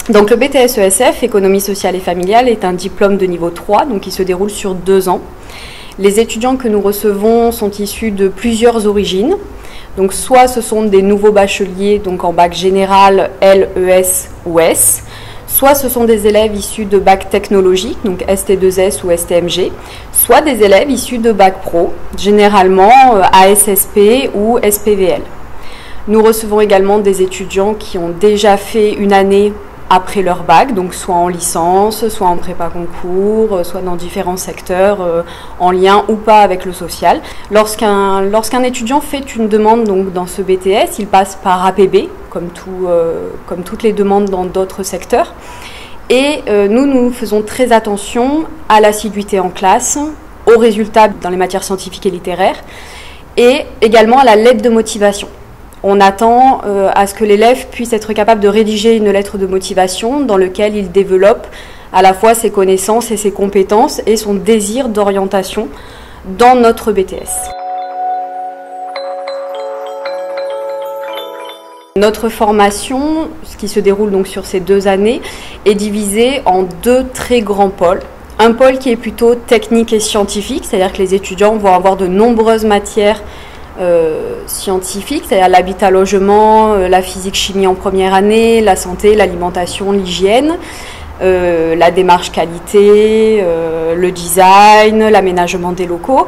Donc le BTS ESF, Économie sociale et familiale, est un diplôme de niveau 3, donc qui se déroule sur 2 ans. Les étudiants que nous recevons sont issus de plusieurs origines. Donc soit ce sont des nouveaux bacheliers, donc en bac général, L, ES ou S, soit ce sont des élèves issus de bac technologique, donc ST2S ou STMG, soit des élèves issus de bac pro, généralement ASSP ou SPVL. Nous recevons également des étudiants qui ont déjà fait une année après leur bac, donc soit en licence, soit en prépa concours, soit dans différents secteurs en lien ou pas avec le social. Lorsqu'un étudiant fait une demande donc, dans ce BTS, il passe par APB, comme toutes les demandes dans d'autres secteurs. Et nous faisons très attention à l'assiduité en classe, aux résultats dans les matières scientifiques et littéraires, et également à la lettre de motivation. On attend à ce que l'élève puisse être capable de rédiger une lettre de motivation dans laquelle il développe à la fois ses connaissances et ses compétences et son désir d'orientation dans notre BTS. Notre formation, ce qui se déroule donc sur ces 2 années, est divisée en 2 très grands pôles. Un pôle qui est plutôt technique et scientifique, c'est-à-dire que les étudiants vont avoir de nombreuses matières scientifiques, c'est-à-dire l'habitat-logement, la physique-chimie en première année, la santé, l'alimentation, l'hygiène, la démarche qualité, le design, l'aménagement des locaux.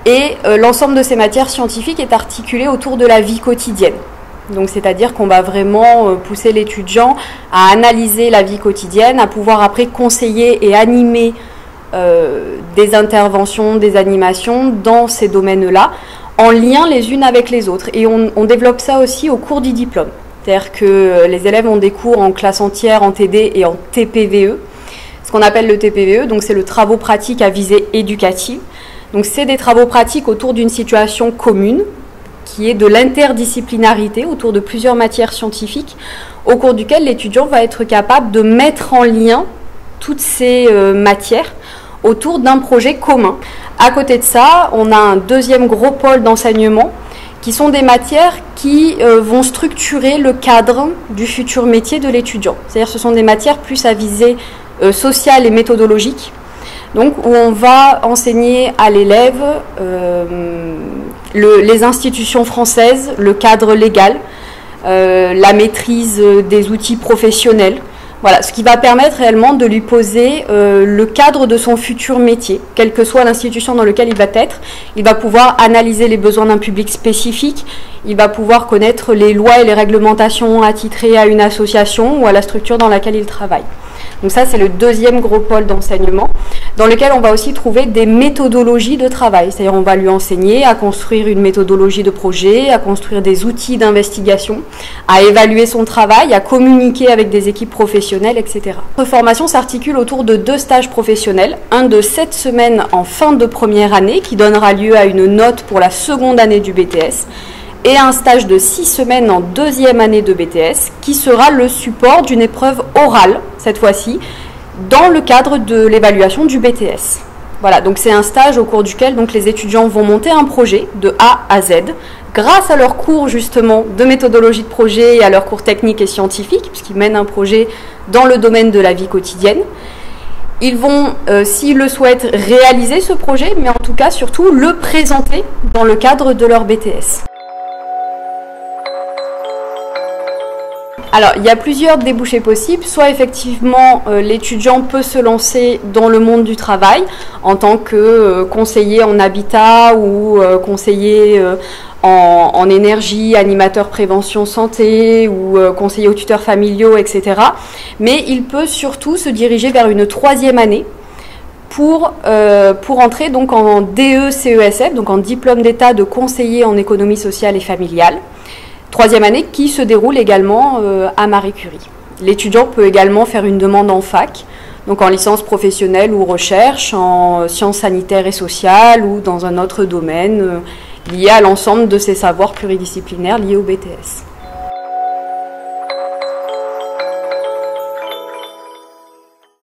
Et l'ensemble de ces matières scientifiques est articulé autour de la vie quotidienne. Donc, c'est-à-dire qu'on va vraiment pousser l'étudiant à analyser la vie quotidienne, à pouvoir après conseiller et animer des interventions, des animations dans ces domaines-là, en lien les unes avec les autres. Et on développe ça aussi au cours du diplôme. C'est-à-dire que les élèves ont des cours en classe entière, en TD et en TPVE. Ce qu'on appelle le TPVE, donc c'est le travaux pratiques à visée éducative. Donc c'est des travaux pratiques autour d'une situation commune, qui est de l'interdisciplinarité autour de plusieurs matières scientifiques, au cours duquel l'étudiant va être capable de mettre en lien toutes ces matières autour d'un projet commun. À côté de ça, on a un deuxième gros pôle d'enseignement qui sont des matières qui vont structurer le cadre du futur métier de l'étudiant. C'est-à-dire que ce sont des matières plus à visée sociale et méthodologique, donc où on va enseigner à l'élève les institutions françaises, le cadre légal, la maîtrise des outils professionnels. Voilà, ce qui va permettre réellement de lui poser le cadre de son futur métier, quelle que soit l'institution dans laquelle il va être. Il va pouvoir analyser les besoins d'un public spécifique, il va pouvoir connaître les lois et les réglementations attitrées à une association ou à la structure dans laquelle il travaille. Donc ça, c'est le deuxième gros pôle d'enseignement, dans lequel on va aussi trouver des méthodologies de travail. C'est-à-dire on va lui enseigner à construire une méthodologie de projet, à construire des outils d'investigation, à évaluer son travail, à communiquer avec des équipes professionnelles, etc. Notre formation s'articule autour de 2 stages professionnels, un de 7 semaines en fin de première année, qui donnera lieu à une note pour la seconde année du BTS, et un stage de 6 semaines en 2e année de BTS, qui sera le support d'une épreuve orale, cette fois-ci, dans le cadre de l'évaluation du BTS. Voilà, donc c'est un stage au cours duquel donc, les étudiants vont monter un projet de A à Z, grâce à leurs cours justement de méthodologie de projet et à leurs cours techniques et scientifiques, puisqu'ils mènent un projet dans le domaine de la vie quotidienne. Ils vont, s'ils le souhaitent, réaliser ce projet, mais en tout cas surtout le présenter dans le cadre de leur BTS. Alors, il y a plusieurs débouchés possibles. Soit effectivement, l'étudiant peut se lancer dans le monde du travail en tant que conseiller en habitat ou conseiller en énergie, animateur prévention santé ou conseiller aux tuteurs familiaux, etc. Mais il peut surtout se diriger vers une 3e année pour entrer donc en DE-CESF, donc en diplôme d'état de conseiller en économie sociale et familiale. 3e année qui se déroule également à Marie Curie. L'étudiant peut également faire une demande en fac, donc en licence professionnelle ou recherche, en sciences sanitaires et sociales ou dans un autre domaine lié à l'ensemble de ces savoirs pluridisciplinaires liés au BTS.